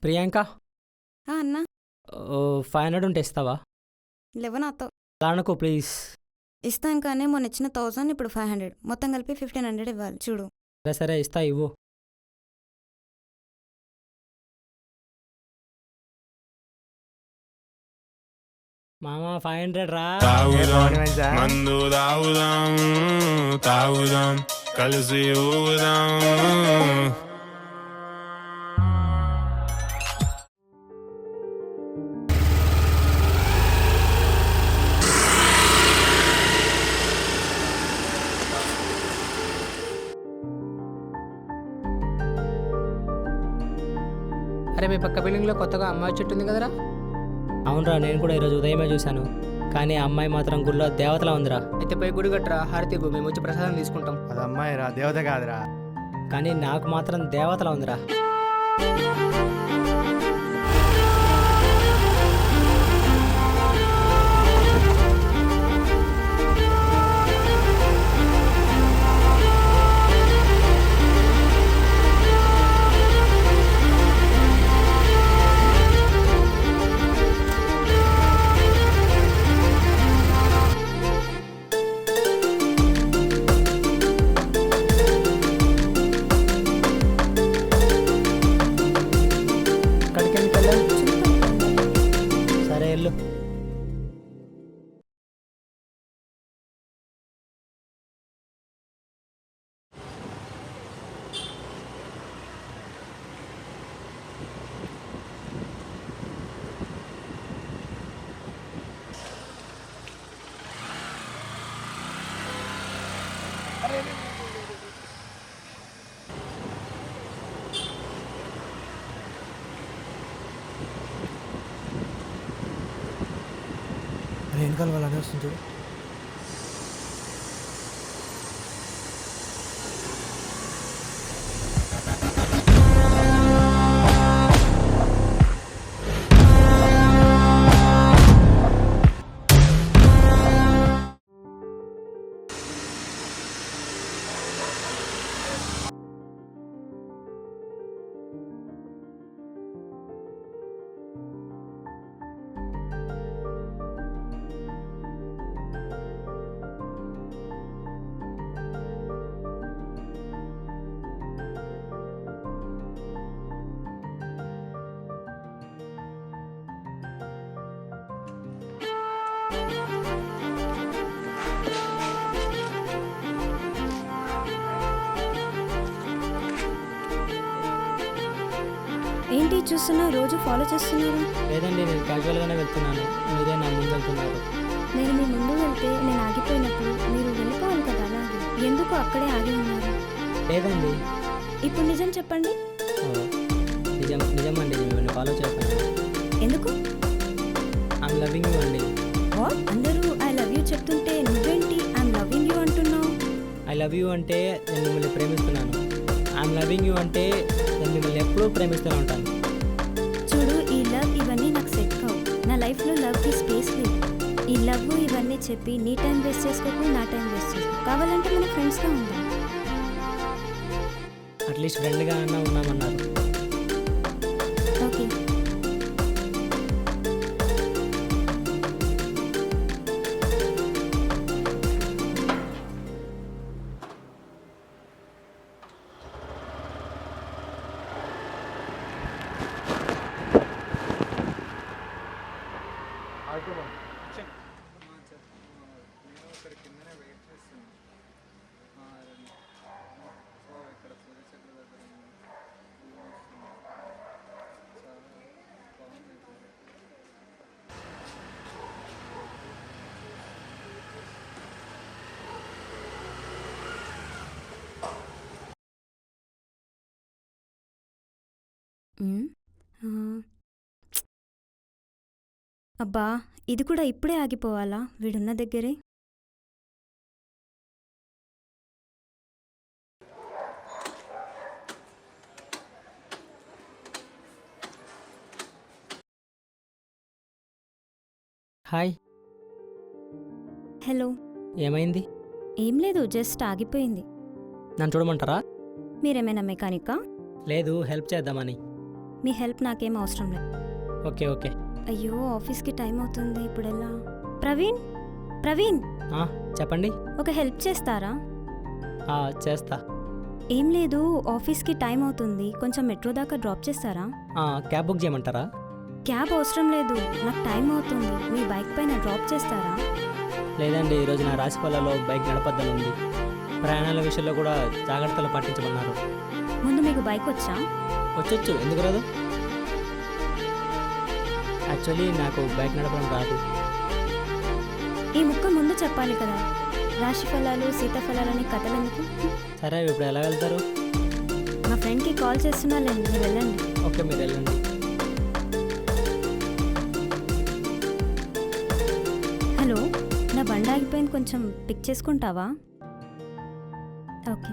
ప్రియాంక అన్నా 500 ఉంటే ఇస్తావా? లేవు నాతో. అలా అనుకో ప్లీజ్. ఇస్తాను కానీ మొన్న ఇచ్చిన 1000 ఇప్పుడు 500 మొత్తం కలిపి 1500 ఇవ్వాలి చూడు. సరే సరే ఇస్తా, ఇవ్వు. మామా 500 రా. తాగుదాం మందు తాగుదాం తాగుదాం కలిసి ఊగుదాం. అరే మీ పక్క బిల్డింగ్లో కొత్తగా అమ్మాయి చెట్టు ఉంది కదరా? అవునరా, నేను కూడా ఈరోజు ఉదయమే చూశాను. కానీ ఆ అమ్మాయి మాత్రం గుడిలో దేవతలా ఉందిరా. అయితే పోయి గుడి కట్టరా, హారతి ఇవ్వు, మేము వచ్చి ప్రసాదం తీసుకుంటాం. అది అమ్మాయి రా, దేవత కాదురా. కానీ నాకు మాత్రం దేవతలా ఉందిరా. ఎక్కడికి వెళ్ళావు? సరే వెళ్ళు. వెనకాల వాళ్ళు అనే వస్తుంది చూడు. ఏంటి చూస్తున్నారు, రోజు ఫాలో చేస్తున్నారు? లేదండి, నేను క్యాజువల్గానే వెళ్తున్నాను. మీరే నా ముందు వెళ్తున్నారు. నేను మీ ముందు వెళ్తే నేను ఆగిపోయినప్పుడు మీరు వెళ్ళిపోవాలి కదా, అలాగే ఎందుకు అక్కడే ఆగి ఉన్నారు? లేదండి. ఇప్పుడు నిజం చెప్పండి. నిజమండి, నేను మిమ్మల్ని ఫాలో చేస్తాను. ఎందుకు? ఐఎమ్ లవింగ్ యూ అండి. వాట్? అందరూ ఐ లవ్ యూ చెప్తుంటే నువ్వేంటి ఐఎమ్ లవింగ్ యూ అంటున్నావు? ఐ లవ్ యూ అంటే నేను మిమ్మల్ని ప్రేమిస్తున్నాను. ఐఎమ్ లవింగ్ యూ అంటే నేను మిమ్మల్ని ఎప్పుడూ ప్రేమిస్తూనే ఉంటాను. చూడు, ఈ లవ్ ఇవన్నీ నాకు సెట్ కావు. నా లైఫ్లో లవ్కి స్పేస్ లేదు. ఈ లవ్ ఇవన్నీ చెప్పి నీ టైం వేస్ట్ చేసుకోకు, నా టైం వేస్ట్ చేసుకో. కావాలంటే మన ఫ్రెండ్స్గా ఉందాం. అట్లీస్ట్ ఫ్రెండ్గా అన్నా ఉన్నామన్నారు. ఓకే. అబ్బా, ఇది కూడా ఇప్పుడే ఆగిపోవాలా వీడున్న దగ్గరే? హాయ్. హలో. ఏమైంది? ఏం లేదు, జస్ట్ ఆగిపోయింది. నన్ను చూడమంటారా? మీరేమైనా మెకానికా? లేదు, హెల్ప్ చేద్దామని. మీ హెల్ప్ నాకేం అవసరం లేదు. Okay okay. అయ్యో ఆఫీస్కి టైం అవుతుంది, ఇప్పుడు ఎలా? ప్రవీణ్ ప్రవీణ్ ఆ, చెప్పండి. ఒక హెల్ప్ చేస్తారా? చేస్తా. ఏం లేదు, ఆఫీస్కి టైం అవుతుంది, కొంచెం మెట్రో దాకా డ్రాప్ చేస్తారా? క్యాబ్ బుక్ చేయమంటారా? క్యాబ్ అవసరం లేదు, నాకు టైం అవుతుంది, మీ బైక్ పైన డ్రాప్ చేస్తారా? లేదండి, ఈరోజు నా రాశి ఫలాల్లో బైక్ నడపద్దని ఉంది. ప్రయాణాల విషయంలో కూడా జాగ్రత్తలు పాటించమన్నారు. ముందు మీకు బైక్ వచ్చా? వచ్చొచ్చు, ఎందుకు రాదు? యాక్చువల్లీ నాకు బైక్ నడపడం రాదు. ఈ ముక్క ముందు చెప్పాలి కదా, రాశి ఫలాలు సీతాఫలాలని కథలెందుకు? సరే, ఇప్పుడు ఎలా వెళ్తారు? మా ఫ్రెండ్కి కాల్ చేస్తున్నాలేండి, మీరు వెళ్ళండి. ఓకే, మీరు వెళ్ళండి. హలో, నా బండి ఆగిపోయింది, కొంచెం పిక్ చేసుకుంటావా? ఓకే.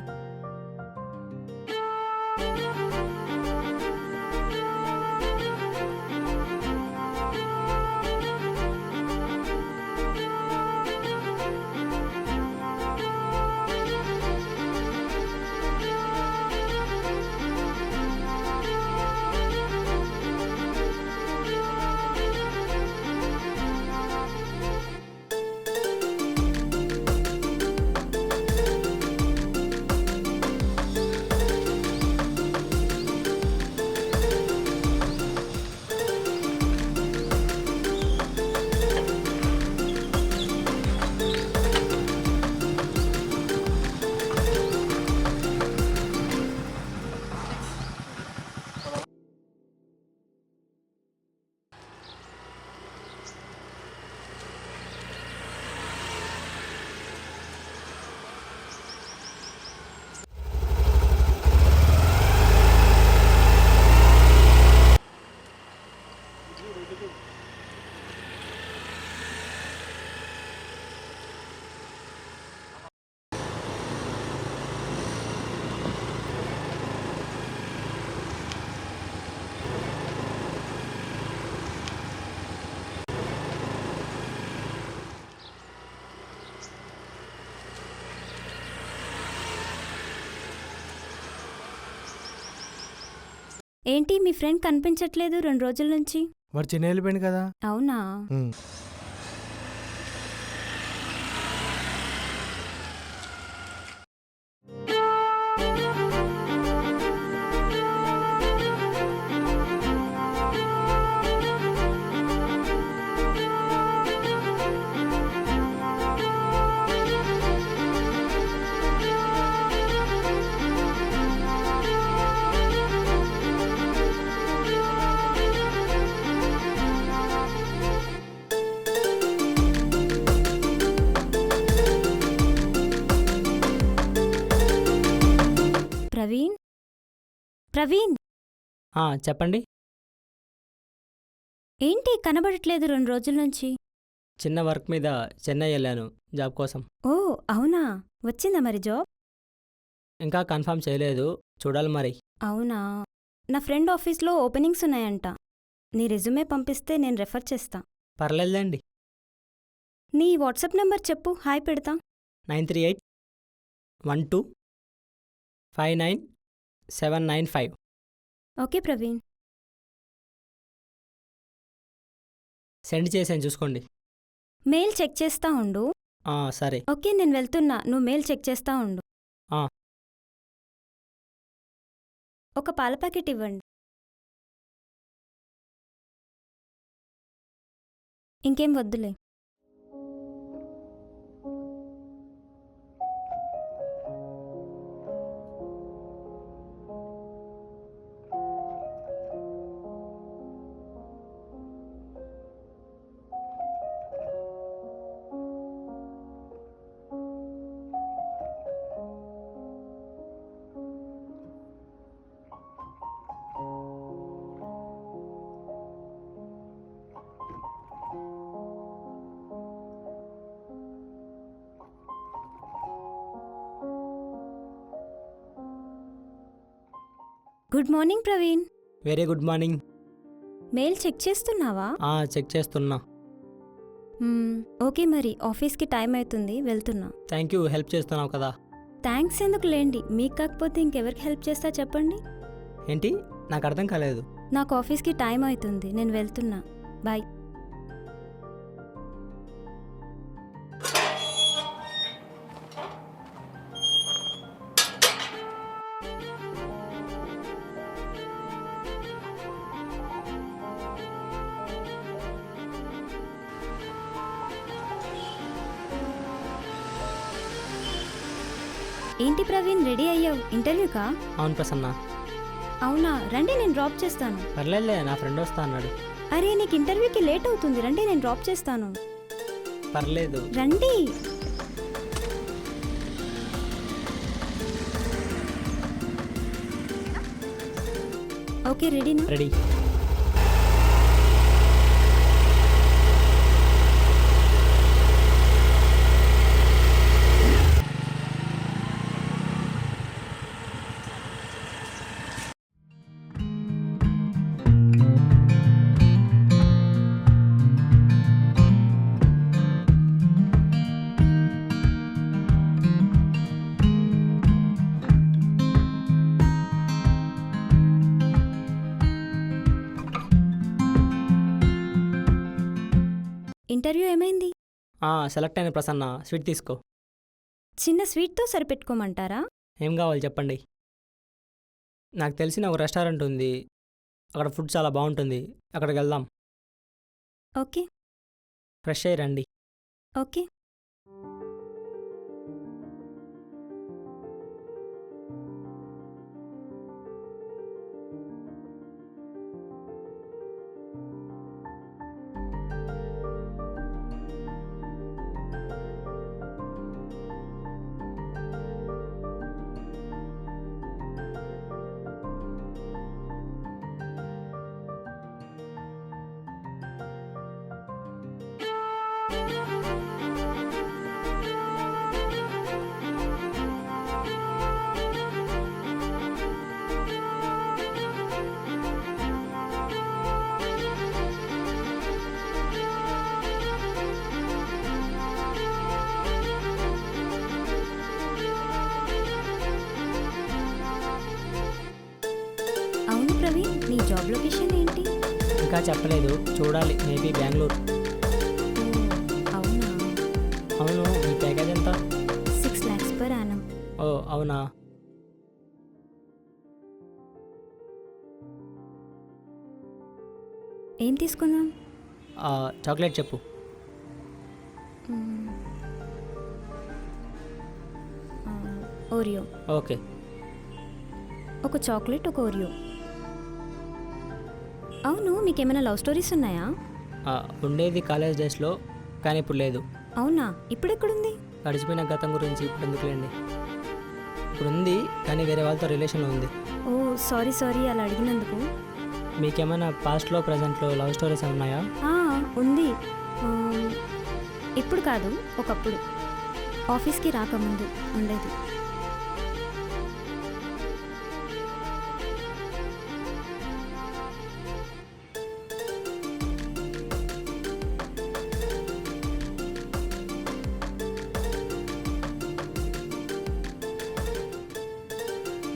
ఏంటి మీ ఫ్రెండ్ కనిపించట్లేదు 2 రోజుల నుంచి? వాడు చిన్న వెళ్ళిపోయింది కదా. అవునా? ప్రవీణ్ ప్రవీణ్ చెప్పండి. ఏంటి కనబడట్లేదు 2 రోజుల నుంచి? చిన్న వర్క్ మీద చెన్నై వెళ్ళాను జాబ్ కోసం. ఓ అవునా, వచ్చిందా మరి జాబ్? ఇంకా కన్ఫర్మ్ చేయలేదు, చూడాలి మరి. అవునా, నా ఫ్రెండ్ ఆఫీస్లో ఓపెనింగ్స్ ఉన్నాయంట, నీ రెజ్యూమే పంపిస్తే నేను రెఫర్ చేస్తా. పర్లేదండి. నీ వాట్సాప్ నెంబర్ చెప్పు, హాయ్ పెడతా. 9381259795. ఓకే ప్రవీణ్. సెండ్ చేసాను, చూసుకోండి. మెయిల్ చెక్ చేస్తా ఉండు. సరే. ఓకే, నేను వెళ్తున్నా, నువ్వు మెయిల్ చెక్ చేస్తా ఉండు. ఒక పాల ప్యాకెట్ ఇవ్వండి. ఇంకేం వద్దులే. Good morning Praveen. Very good morning. Mail check చేస్తున్నావా? చెక్ చేస్తున్నా. ఓకే, మరి ఆఫీస్కి టైం అవుతుంది, వెళ్తున్నా. థ్యాంక్ యూ, హెల్ప్ చేస్తున్నావు కదా. థ్యాంక్స్ ఎందుకు లేండి, మీకు కాకపోతే ఇంకెవరికి హెల్ప్ చేస్తా చెప్పండి. ఏంటి, నాకు అర్థం కాలేదు. నాకు ఆఫీస్కి టైం అవుతుంది, నేను వెళ్తున్నా. బాయ్. ఏంటి ప్రవీణ్, రెడీ అయ్యావు ఇంటర్వ్యూకా? అవును ప్రసన్న. అవునా, రండి నేను డ్రాప్ చేస్తాను. పర్లేదులే, నా ఫ్రెండ్ వస్తా అన్నాడు. అరే నీకు ఇంటర్వ్యూకి లేట్ అవుతుంది, రండి నేను డ్రాప్ చేస్తాను. పర్లేదు. రండి. ఓకే, రెడీనా? రెడీ. ఇంటర్వ్యూ ఏమైంది? సెలెక్ట్ అయిన ప్రసన్న, స్వీట్ తీసుకో. చిన్న స్వీట్తో సరిపెట్టుకోమంటారా? ఏం కావాలి చెప్పండి. నాకు తెలిసిన ఒక రెస్టారెంట్ ఉంది, అక్కడ ఫుడ్ చాలా బాగుంటుంది, అక్కడికి వెళ్దాం. ఓకే. ఫ్రెష్ అయ్యి రండి. ఓకే. అవును ప్రవీణ్, నీ జాబ్ లొకేషన్ ఏంటి? ఇంకా చెప్పలేదు, చూడాలి. మేబీ బెంగళూరు. ఓ, అవునా. అవును, మీ ప్యాకేజ్ ఎంత? 6 lakhs per annum. ఓ అవునా. ఏం తీసుకుందాం? చాక్లెట్ చెప్పు. ఓరియో. ఓకే. ఒక చాక్లెట్, ఒక ఓరియో. అవును, మీకేమైనా లవ్ స్టోరీస్ ఉన్నాయా? ఉండేది కాలేజ్ డేస్లో, కానీ ఇప్పుడు లేదు. అవునా, ఇప్పుడు ఎక్కడుంది? గడిచిపోయిన గతం గురించి ఇప్పుడు ఎందుకులేండి. ఇప్పుడు ఉంది, కానీ వేరే వాళ్ళతో రిలేషన్లో ఉంది. ఓ సారీ సారీ అలా అడిగినందుకు. మీకేమైనా పాస్ట్లో ప్రజెంట్లో లవ్ స్టోరీస్ ఉన్నాయా? ఉంది. ఇప్పుడు కాదు, ఒకప్పుడు ఆఫీస్కి రాకముందు ఉండేది.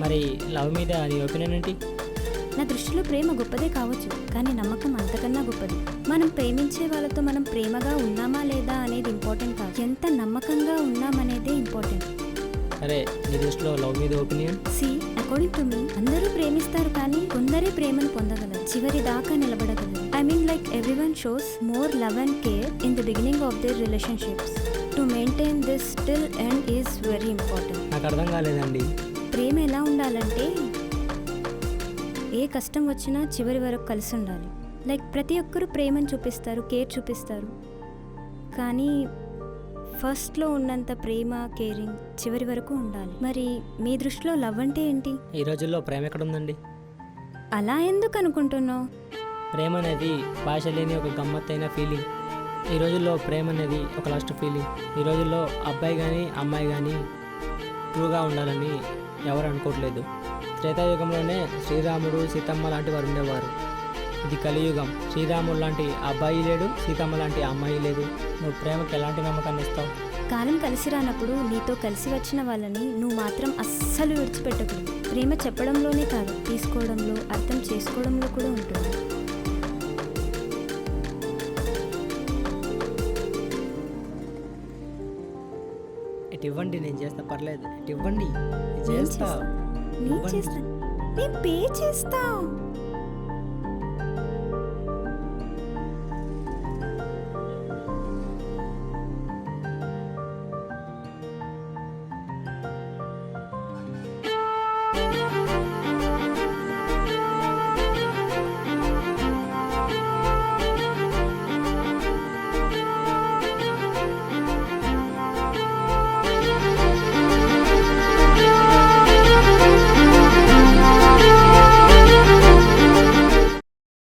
మరి లవ్ మీద నీ ఒపీనియన్ ఏంటి? నా దృష్టిలో ప్రేమ గొప్పదే కావచ్చు, కానీ నమ్మకం అంతకన్నా గొప్పది. మనం ప్రేమించే వాళ్ళతో మనం ప్రేమగా ఉన్నామా లేదా అనేది ఇంపార్టెంట్ కాదు, ఎంత నమ్మకంగా ఉన్నామనేదే ఇంపార్టెంట్. అరే, నీ దృష్టిలో లవ్ మీద ఒపీనియన్? అకార్డింగ్ టు మీ, అందరూ ప్రేమిస్తారు కానీ కొందరే ప్రేమను పొందగలరు, చివరి దాకా నిలబడగలరు. I mean like everyone shows more love and care in the beginning of their relationships. To maintain this till end is very important. నాకు అర్థం కాలేదండి. ప్రేమ ఎలా ఉండాలంటే ఏ కష్టం వచ్చినా చివరి వరకు కలిసి ఉండాలి. లైక్ ప్రతి ఒక్కరూ ప్రేమను చూపిస్తారు, కేర్ చూపిస్తారు, కానీ ఫస్ట్లో ఉన్నంత ప్రేమ కేరింగ్ చివరి వరకు ఉండాలి. మరి మీ దృష్టిలో లవ్ అంటే ఏంటి? ఈ రోజుల్లో ప్రేమ ఎక్కడుందండి? అలా ఎందుకు అనుకుంటున్నావు? ప్రేమ అనేది భాష లేని ఒక గమ్మత్తైన ఫీలింగ్. ఈ రోజుల్లో ప్రేమ అనేది ఒక లాస్ట్ ఫీలింగ్. ఈ రోజుల్లో అబ్బాయి కానీ అమ్మాయి కానీ ట్రూగా ఉండాలని ఎవరు అనుకోవట్లేదు. త్రేతాయుగంలోనే శ్రీరాముడు సీతమ్మ లాంటి వారు ఉండేవారు. ఇది కలియుగం. శ్రీరాముడు లాంటి అబ్బాయి లేడు, సీతమ్మ లాంటి అమ్మాయి లేదు. నువ్వు ప్రేమకి ఎలాంటి నమ్మకాన్ని ఇస్తావు? కాలం కలిసి రానప్పుడు నీతో కలిసి వచ్చిన వాళ్ళని నువ్వు మాత్రం అస్సలు విడిచిపెట్టకూడదు. ప్రేమ చెప్పడంలోనే కాదు, తీసుకోవడంలో, అర్థం చేసుకోవడంలో కూడా ఉంటుంది. ఇటు ఇవ్వండి, నేను చేస్తా, పర్లేదు. ఇటు ఇవ్వండి, నేను నేను చేస్తా. చేస్తా. నేను ఇవ్వండి. చేస్తాను. నేను పే చేస్తా.